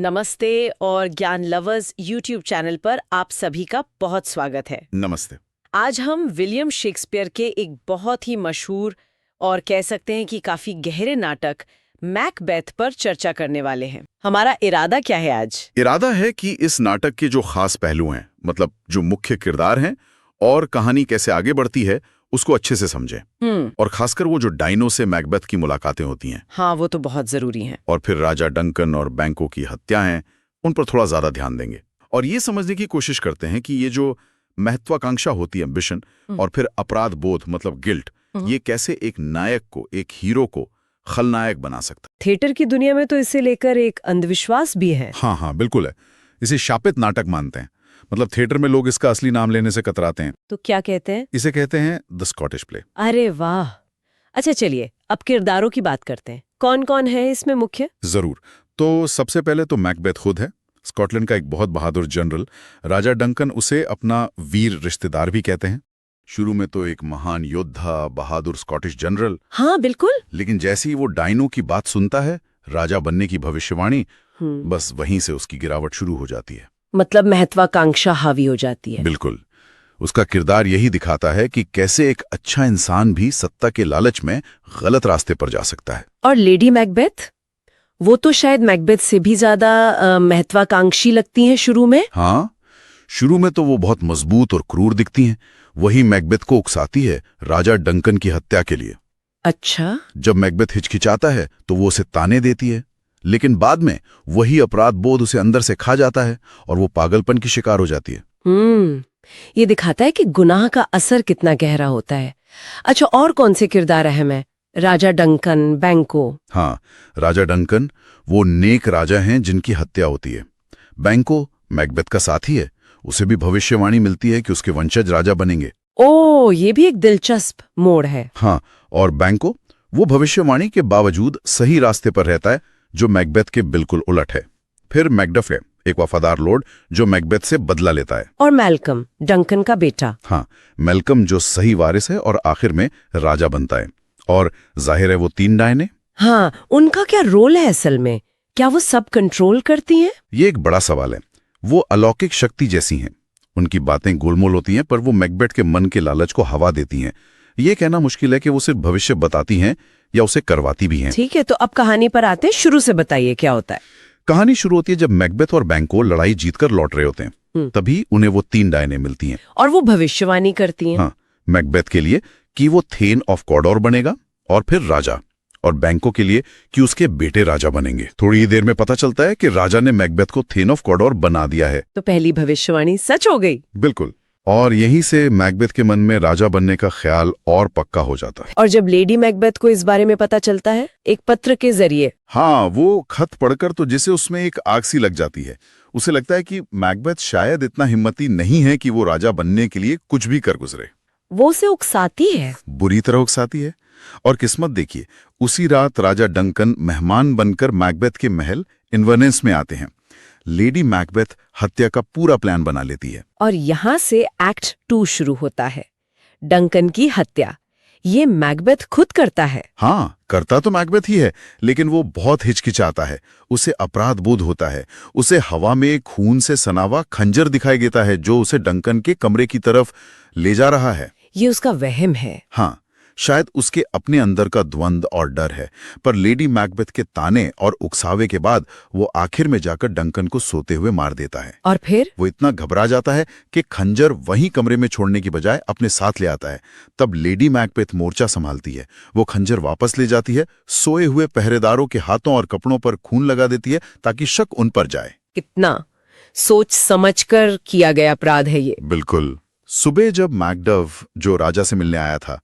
नमस्ते और ज्ञान लवर्स यूट्यूब चैनल पर आप सभी का बहुत स्वागत है। नमस्ते। आज हम विलियम शेक्सपियर के एक बहुत ही मशहूर और कह सकते हैं कि काफी गहरे नाटक मैकबेथ पर चर्चा करने वाले हैं। हमारा इरादा क्या है आज? इरादा है कि इस नाटक के जो खास पहलू हैं, मतलब जो मुख्य किरदार हैं और कहानी कैसे आगे बढ़ती है, उसको अच्छे से समझें। और खासकर वो जो डाइनो से मैकबेथ की मुलाकातें होती हैं। हाँ, वो तो बहुत जरूरी है। और फिर राजा डंकन और बैंकों की हत्याएं, उन पर थोड़ा ज्यादा ध्यान देंगे और ये समझने की कोशिश करते हैं कि ये जो महत्वाकांक्षा होती है, एम्बिशन, और फिर अपराध बोध मतलब गिल्ट, ये कैसे एक नायक को, एक हीरो को खलनायक बना सकता है। थिएटर की दुनिया में तो इसे लेकर एक अंधविश्वास भी है। हाँ, बिल्कुल है। इसे शापित नाटक मानते हैं। मतलब थिएटर में लोग इसका असली नाम लेने से कतराते हैं। तो क्या कहते हैं? इसे कहते हैं द स्कॉटिश प्ले। अरे वाह! अच्छा, चलिए अब किरदारों की बात करते हैं। कौन कौन है इसमें मुख्य? जरूर। तो सबसे पहले तो मैकबेथ खुद है, स्कॉटलैंड का एक बहुत बहादुर जनरल। राजा डंकन उसे अपना वीर रिश्तेदार भी कहते हैं। शुरू में तो एक महान योद्धा, बहादुर स्कॉटिश जनरल। हाँ बिल्कुल। लेकिन जैसे ही वो डाइनो की बात सुनता है, राजा बनने की भविष्यवाणी, बस वहीं से उसकी गिरावट शुरू हो जाती है। मतलब महत्वाकांक्षा हावी हो जाती है। बिल्कुल। उसका किरदार यही दिखाता है कि कैसे एक अच्छा इंसान भी सत्ता के लालच में गलत रास्ते पर जा सकता है। और लेडी मैकबेथ, वो तो शायद मैकबेथ से भी ज्यादा महत्वाकांक्षी लगती हैं शुरू में। हाँ, शुरू में तो वो बहुत मजबूत और क्रूर दिखती हैं। वही मैकबेथ को उकसाती है राजा डंकन की हत्या के लिए। अच्छा। जब मैकबेथ हिचकिचाता है तो वो उसे ताने देती है, लेकिन बाद में वही अपराध बोध उसे अंदर से खा जाता है और वो पागलपन की शिकार हो जाती है। ये दिखाता है कि गुनाह का असर कितना गहरा होता है। अच्छा, और कौन से किरदार अहम है? राजा डंकन, बैंको। हाँ, राजा डंकन वो नेक राजा हैं जिनकी हत्या होती है। बैंको मैकबेथ का साथी है, उसे भी भविष्यवाणी मिलती है कि उसके वंशज राजा बनेंगे। ओह, ये भी एक दिलचस्प मोड़ है। हाँ, और बैंको वो भविष्यवाणी के बावजूद सही रास्ते पर रहता है, जो मैकबेथ के बिल्कुल उलट है। फिर मैकडफ है, एक वफादार लॉर्ड जो मैकबेथ से बदला लेता है। और मैल्कम, डंकन का बेटा। हाँ, मैल्कम जो सही वारिस है और आखिर में राजा बनता है। और जाहिर है वो तीन डायने। हाँ, उनका क्या रोल है असल में? क्या वो सब कंट्रोल करती हैं? ये एक बड़ा सवाल है। वो अलौकिक शक्ति जैसी हैं। उनकी बातें गोलमोल होती हैं, पर वो मैकबेथ के मन के लालच को हवा देती हैं। ये कहना मुश्किल है कि वो सिर्फ भविष्य बताती हैं या उसे करवाती भी हैं। ठीक है, तो अब कहानी पर आते हैं। शुरू से बताइए क्या होता है। कहानी शुरू होती है जब मैकबेथ और बैंको लड़ाई जीतकर लौट रहे होते हैं। तभी उन्हें वो तीन डायने मिलती हैं। और वो भविष्यवाणी करती हैं। हाँ, मैकबेथ के लिए कि वो थेन ऑफ कॉडोर बनेगा और फिर राजा, और बैंको के लिए कि उसके बेटे राजा बनेंगे। थोड़ी ही देर में पता चलता है कि राजा ने मैकबेथ को थेन ऑफ कॉडोर बना दिया है। तो पहली भविष्यवाणी सच हो गई। बिल्कुल। और यहीं से मैकबेथ के मन में राजा बनने का ख्याल और पक्का हो जाता है। और जब लेडी मैकबेथ को इस बारे में पता चलता है एक पत्र के जरिए। हाँ, वो खत पढ़कर तो जिसे उसमें एक आग सी लग जाती है। उसे लगता है कि मैकबेथ शायद इतना हिम्मती नहीं है कि वो राजा बनने के लिए कुछ भी कर गुजरे। वो उसे उकसाती है, बुरी तरह उकसाती है। और किस्मत देखिए, उसी रात राजा डंकन मेहमान बनकर मैकबेथ के महल इन्वर्नेस में आते हैं। लेडी मैकबेथ हत्या का पूरा प्लान बना लेती है। और यहाँ से एक्ट 2 शुरू होता है। डंकन की हत्या ये मैकबेथ खुद करता है। हाँ, करता तो मैकबेथ ही है, लेकिन वो बहुत हिचकिचाता है। उसे अपराध बोध होता है। उसे हवा में खून से सनावा खंजर दिखाई देता है जो उसे डंकन के कमरे की तरफ ले जा रहा है। ये उसका वहम है। हाँ, शायद उसके अपने अंदर का द्वंद और डर है। पर लेडी मैकबेथ के ताने और उकसावे के बाद वो आखिर में जाकर डंकन को सोते हुए मार देता है। और फिर वो इतना घबरा जाता है कि खंजर वहीं कमरे में छोड़ने की बजाय अपने साथ ले आता है। तब लेडी मैकबेथ मोर्चा संभालती है। वो खंजर वापस ले जाती है, सोए हुए पहरेदारों के हाथों और कपड़ों पर खून लगा देती है ताकि शक उन पर जाए। कितना सोच समझकर किया गया अपराध है ये। बिल्कुल। सुबह जब मैकडफ जो राजा से मिलने आया था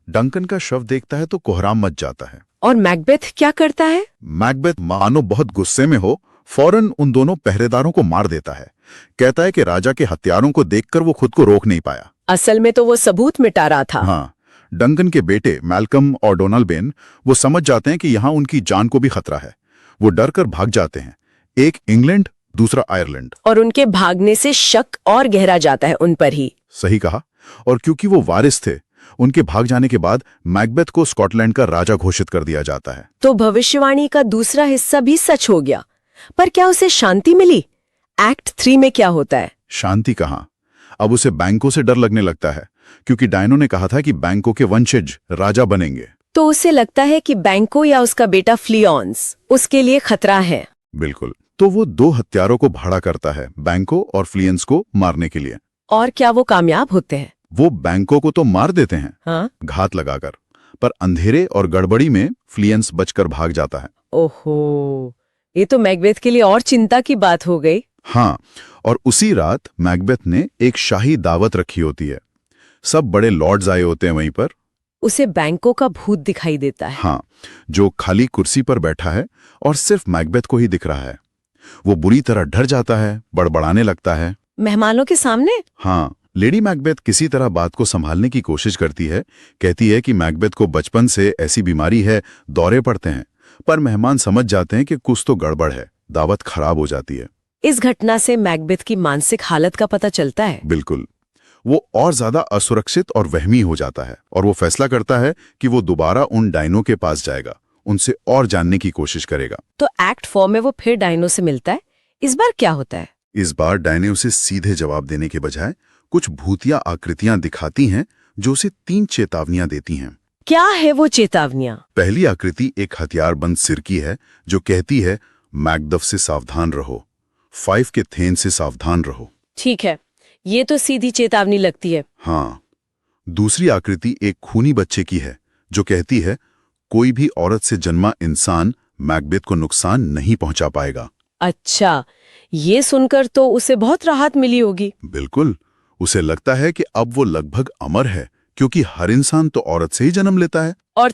डंकन का शव देखता है तो कोहराम मच जाता है। और मैकबेथ क्या करता है? मैकबेथ मानो बहुत गुस्से में हो, फौरन उन दोनों पहरेदारों को मार देता है। कहता है कि राजा के हत्यारों को देखकर वो खुद को रोक नहीं पाया। असल में तो वो सबूत मिटा रहा था। हाँ, डंकन के बेटे मैल्कम और डोनाल्ड बेन वो समझ जाते हैं कि यहाँ उनकी जान को भी खतरा है। वो डर कर भाग जाते हैं, एक इंग्लैंड, दूसरा आयरलैंड। और उनके भागने से शक और गहरा जाता है उन पर ही। सही कहा। और क्योंकि वो वारिस थे, उनके भाग जाने के बाद मैकबेथ को स्कॉटलैंड का राजा घोषित कर दिया जाता है। तो भविष्यवाणी का दूसरा हिस्सा भी सच हो गया। पर क्या उसे शांति मिली? एक्ट 3 में क्या होता है? शांति कहाँ, अब उसे बैंकों से डर लगने लगता है, क्योंकि डायनो ने कहा था कि बैंकों के वंशज राजा बनेंगे। तो उसे लगता है कि बैंको या उसका बेटा फ्लियॉन्स उसके लिए खतरा है। बिल्कुल। तो वो 2 हत्यारों को भाड़ा करता है, बैंको और फ्लियंस को मारने के लिए। और क्या वो कामयाब होते हैं? वो बैंको को तो मार देते हैं, हाँ? घात लगाकर, पर अंधेरे और गड़बड़ी में फ्लियंस बचकर भाग जाता है। ओहो, ये तो मैकबेथ के लिए और चिंता की बात हो गई। हाँ, और उसी रात मैकबेथ ने एक शाही दावत रखी होती है। सब बड़े लॉर्ड्स आए होते हैं वहीं पर। उसे बैंको का भूत दिखाई देता है। हाँ, जो खाली कुर्सी पर बैठा है और सिर्फ मैकबेथ को ही दिख रहा है। वो बुरी तरह डर जाता है, बड़बड़ाने लगता है। मेहमानों के सामने? हाँ, लेडी मैकबेथ किसी तरह बात को संभालने की कोशिश करती है। कहती है कि मैकबेथ को बचपन से ऐसी बीमारी है, दौरे पड़ते हैं। पर मेहमान समझ जाते हैं कि कुछ तो गड़बड़ है, दावत खराब हो जाती है। इस घटना से मैकबेथ की मानसिक हालत का पता चलता है। बिल्कुल, वो और ज्यादा असुरक्षित और वहमी हो जाता है और वो फैसला करता है कि वो दोबारा उन डायनो के पास जाएगा, उनसे और जानने की कोशिश करेगा। तो एक्ट 4 में वो फिर डायनो से मिलता है। इस बार क्या होता है? इस बार डायने उसे सीधे जवाब देने के बजाय कुछ भूतिया आकृतियां दिखाती हैं जो उसे 3 चेतावनियां देती हैं। क्या है वो चेतावनियां? पहली आकृति एक हथियारबंद सिर की है जो कहती है, मैकडफ से सावधान रहो, 5 के थेन से सावधान रहो। ठीक है, ये तो सीधी चेतावनी लगती है। हाँ, दूसरी आकृति एक खूनी बच्चे की है जो कहती है, कोई भी औरत से जन्मा इंसान मैकबेथ को नुकसान नहीं पहुंचा पाएगा। अच्छा, ये सुनकर तो उसे बहुत राहत मिली होगी। बिल्कुल, उसे लगता है कि अब वो लगभग अमर है, क्योंकि हर इंसान तो औरत से ही जन्म लेता है। और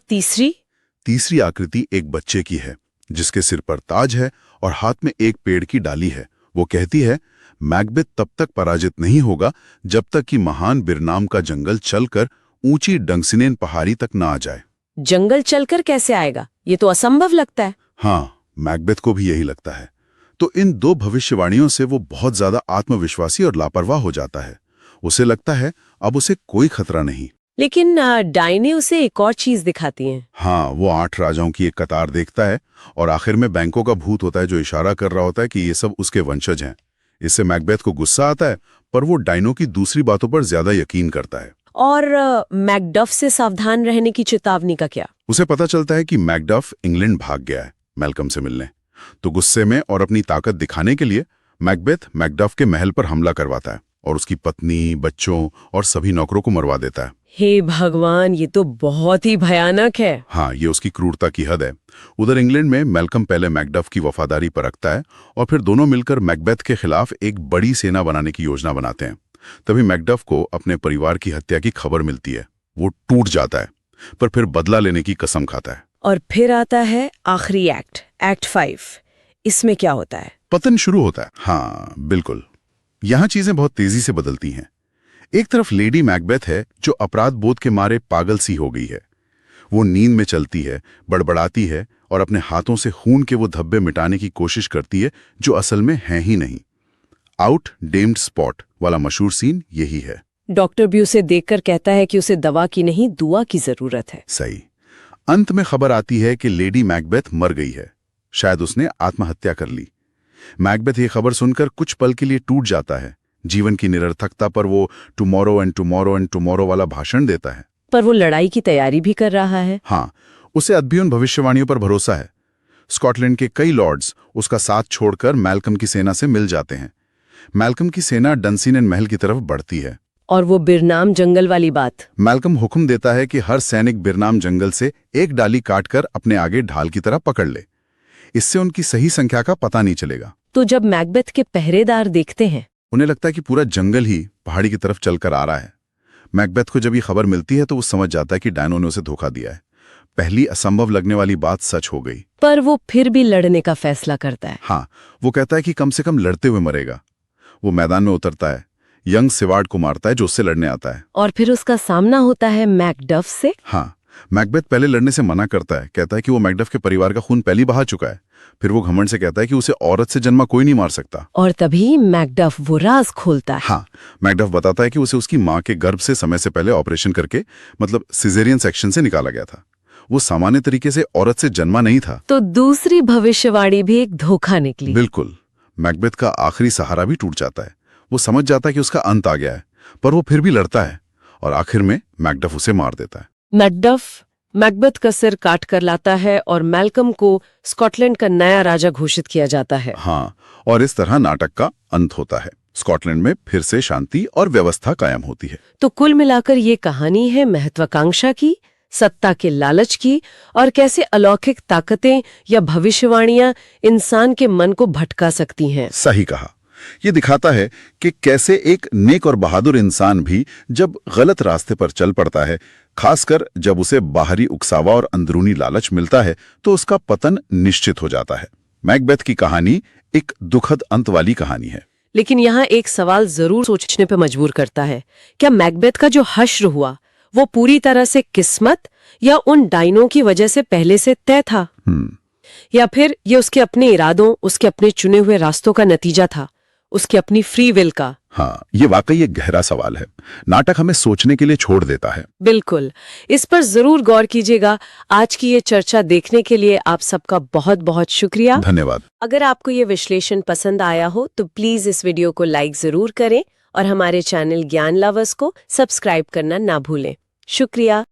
तीसरी आकृति एक बच्चे की है जिसके सिर पर ताज है और हाथ में एक पेड़ की डाली है। वो कहती है, मैकबेथ तब तक पराजित नहीं होगा जब तक कि महान बिरनाम का जंगल चलकर ऊंची डंगसिनेन पहाड़ी तक ना आ जाए। जंगल चलकर कैसे आएगा? ये तो असंभव लगता है। हाँ, मैकबेथ को भी यही लगता है। तो इन 2 भविष्यवाणियों से वो बहुत ज्यादा आत्मविश्वासी और लापरवाह हो जाता है। उसे लगता है अब उसे कोई खतरा नहीं। लेकिन डायने उसे एक और चीज दिखाती है। हाँ, वो 8 राजाओं की एक कतार देखता है और आखिर में बैंकों का भूत होता है जो इशारा कर रहा होता है कि ये सब उसके वंशज हैं। इससे मैकबेथ को गुस्सा आता है, पर वो डायनो की दूसरी बातों पर ज्यादा यकीन करता है। और मैकडफ से सावधान रहने की चेतावनी का क्या? उसे पता चलता है कि मैकडफ इंग्लैंड भाग गया है मैल्कम से मिलने। तो गुस्से में और अपनी ताकत दिखाने के लिए मैकबेथ मैकडफ के महल पर हमला करवाता है और उसकी पत्नी, बच्चों और सभी नौकरों को मरवा देता है। हे भगवान, ये तो बहुत ही भयानक है। हाँ, ये उसकी क्रूरता की हद है। उधर इंग्लैंड में मैल्कम पहले मैकडफ की वफादारी परखता है और फिर दोनों मिलकर मैकबेथ के खिलाफ एक बड़ी सेना बनाने की योजना बनाते हैं। तभी मैकडफ को अपने परिवार की हत्या की खबर मिलती है। वो टूट जाता है, पर फिर बदला लेने की कसम खाता है। और फिर आता है आखिरी एक्ट 5। इसमें क्या होता है? पतन शुरू होता है। हाँ, बिल्कुल। यहाँ चीजें बहुत तेजी से बदलती हैं। एक तरफ लेडी मैकबेथ है जो अपराध बोध के मारे पागल सी हो गई है। वो नींद में चलती है, बड़बड़ाती है और अपने हाथों से खून के वो धब्बे मिटाने की कोशिश करती है जो असल में हैं ही नहीं। आउट डेम्ड स्पॉट वाला मशहूर सीन यही है। डॉक्टर भी उसे देखकर कहता है कि उसे दवा की नहीं, दुआ की जरूरत है। सही। अंत में खबर आती है कि लेडी मैकबेथ मर गई है। शायद उसने आत्महत्या कर ली। मैकबेथ ये खबर सुनकर कुछ पल के लिए टूट जाता है। जीवन की निरर्थकता पर वो tomorrow and tomorrow and tomorrow वाला भाषण देता है। पर वो लड़ाई की तैयारी भी कर रहा है। हाँ, उसे अब भी उन भविष्यवाणियों पर भरोसा है। स्कॉटलैंड के कई लॉर्ड्स उसका साथ छोड़कर मैल्कम की सेना से मिल जाते हैं। मैल्कम की सेना डंसिनेन महल की तरफ बढ़ती है। और वो बिरनाम जंगल वाली बात। मैल्कम हुक्म देता है कि हर सैनिक बिरनाम जंगल से एक डाली काटकर अपने आगे ढाल की तरह पकड़ ले। इससे उनकी सही संख्या का पता नहीं चलेगा। तो जब मैकबेथ के पहरेदार देखते हैं, उन्हें लगता है कि पूरा जंगल ही पहाड़ी की तरफ चलकर आ रहा है। मैकबेथ को जब ये खबर मिलती है तो वो समझ जाता है कि डायनो ने उसे धोखा दिया है। पहली असंभव लगने वाली बात सच हो गई। पर वो फिर भी लड़ने का फैसला करता है। हाँ, वो कहता है कि कम से कम लड़ते हुए मरेगा। वो मैदान में उतरता है, यंग सिवार्ड को मारता है जो उससे लड़ने आता है। और फिर उसका सामना होता है मैकडफ से। हाँ, मैकबेथ पहले लड़ने से मना करता है। कहता है कि वो मैकडफ के परिवार का खून पहले बहा चुका है। फिर वो घमंड से कहता है कि उसे औरत से जन्मा कोई नहीं मार सकता। और तभी मैकडफ वो राज खोलता है। हाँ, मैकडफ बताता है कि उसे उसकी माँ के गर्भ से समय से पहले ऑपरेशन करके, मतलब सिजेरियन सेक्शन से निकाला गया था। वो सामान्य तरीके से औरत से जन्मा नहीं था। तो दूसरी भविष्यवाणी भी एक धोखा निकली। बिल्कुल। मैकबेथ का आखिरी सहारा भी टूट जाता है। वो समझ जाता है कि उसका अंत आ गया है, पर वो फिर भी लड़ता है और आखिर में मैकडफ उसे मार देता है। मैकडफ मैकबेथ का सिर काट कर लाता है और मैल्कम को स्कॉटलैंड का नया राजा घोषित किया जाता है। हाँ, और इस तरह नाटक का अंत होता है। स्कॉटलैंड में फिर से शांति और व्यवस्था कायम होती है। तो कुल मिलाकर ये कहानी है महत्वाकांक्षा की, सत्ता के लालच की, और कैसे अलौकिक ताकतें या भविष्यवाणियां इंसान के मन को भटका सकती हैं। सही कहा। ये दिखाता है कि कैसे एक नेक और बहादुर इंसान भी जब गलत रास्ते पर चल पड़ता है, खासकर जब उसे बाहरी उकसावा और अंदरूनी लालच मिलता है, तो उसका पतन निश्चित हो जाता है। मैकबेथ की कहानी एक दुखद अंत वाली कहानी है। लेकिन यहाँ एक सवाल जरूर सोचने पर मजबूर करता है। क्या मैकबेथ का जो हश्र हुआ वो पूरी तरह से किस्मत या उन डायनों की वजह से पहले से तय था? या फिर ये उसके अपने इरादों, उसके अपने चुने हुए रास्तों का नतीजा था, उसकी अपनी फ्री विल का? हाँ, ये वाकई एक गहरा सवाल है। नाटक हमें सोचने के लिए छोड़ देता है। बिल्कुल, इस पर जरूर गौर कीजिएगा। आज की ये चर्चा देखने के लिए आप सबका बहुत बहुत शुक्रिया। धन्यवाद। अगर आपको ये विश्लेषण पसंद आया हो तो प्लीज इस वीडियो को लाइक जरूर करें और हमारे चैनल ज्ञान लवर्स को सब्सक्राइब करना ना भूलें। शुक्रिया।